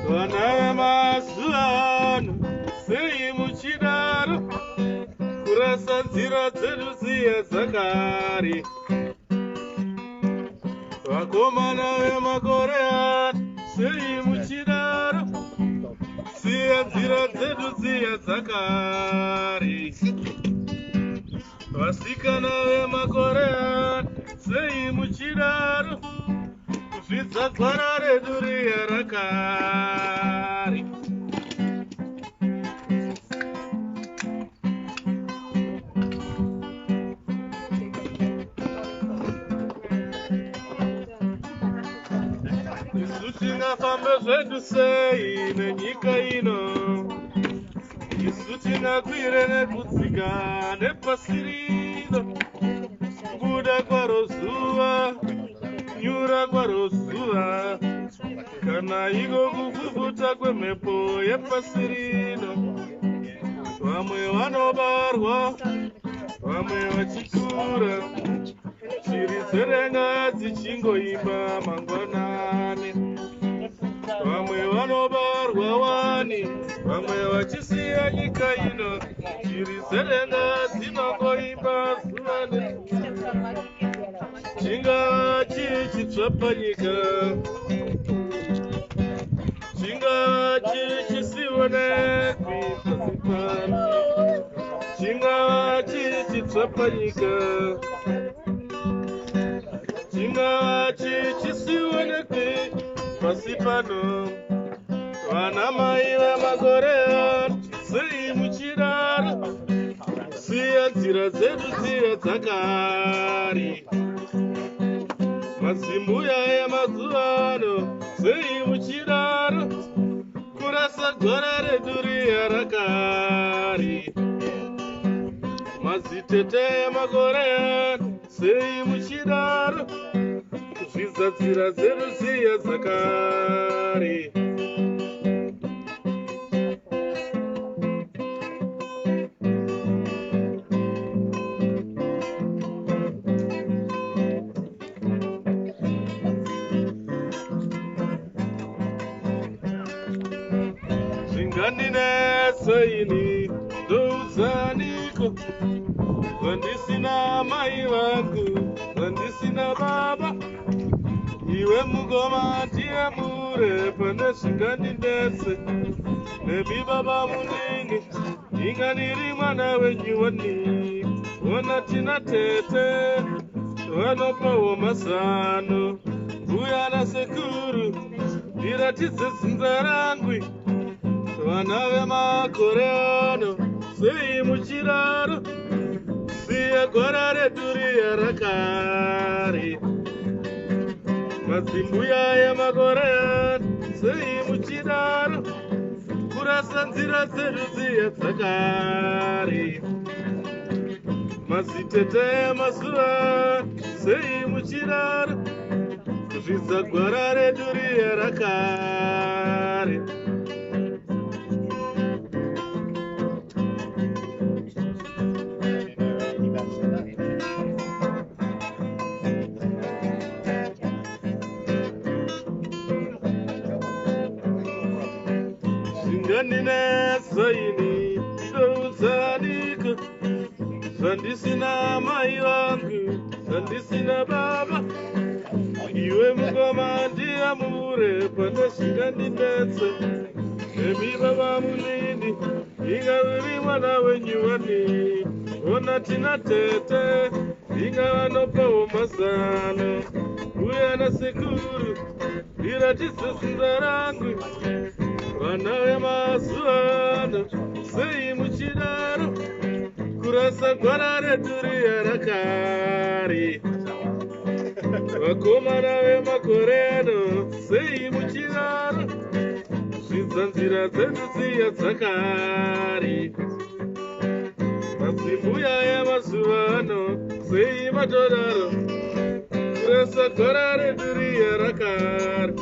Vana vemazuva sei muchidaro kurasa nzira dzedu dziye dzakare. Vakomana vemakore ano sei muchidaro siya nzira dzedu dziye dzakare. Vasikana vemakore ano sei muchidaro kuzvidza gwara redu riye rakare. Isu tingafamba zvedu sei nenyika ino, isu tingakwire nekudzika nepasi rino, kubuda kwaro zuva, nyura kwaro zuva, kana iko kufufuta kwemhepo yepasi rino. Vamwe vanobarwa, vamwe vachikura, shiri dzerenga dzichingoimba mangwanani. Vamwe vanobarwa wani, vamwe vachisiya nyika ino, shiri dzerenga dzinongoimba zuva nezuva. Chingava chiri chitsva panyika, chingava chiri chisionekwi pasi pano, chingava chiri chitsva panyika, chingava chiri chisionekwi pasi pano. Vana mai vemakore ano sei muchidaro siya nzira dzedu dziye dzakare. Mazimbuya emazuva ano sei muchidaro kurasa gwara redu riye rakare. Mazitete emakore ano sei muchidaro kuzvidza nzira dzedu dziye dzakare. Zvingandinetsa ini ndouzaniko, zvandisina mai vangu, zvandisina baba, iwe mugoma ndiye mure pane zvingandinetse. Nemi baba munini, inga ndiri mwana wenyu wani, ona tina tete vanopawo mazano. Mbuya nasekuru ndiratidze dzinza rangwi. Vana vemakore ano sei muchidaro siya gwara redu riye rakare. Mazimbuya emakore ano sei muchidaro kurasa nzira dzedu dziye dzakare. Mazitete emazuva sei muchidaro kuzvidza gwara redu riye rakare. Zvingandinetsa ini ndouzaniko, zvandisina mai vangu, zvandisina baba, iwe mugoma ndiye mure pane zvingandinetse. Nemi baba munini, inga uri mwana wenyu wani, ona tina tete inga vanopawo mazano. Mbuya nasekuru ndiratidze dzinza rangwi. Vana vemazuva ano sei muchidaro kurasa gwara redu riye rakare. Vakomana vemakore ano sei muchidaro kuzvidza nzira dzedu dziye dzakare. Mazimbuya emazuva ano sei matodaro kurasa gwara redu riye rakare.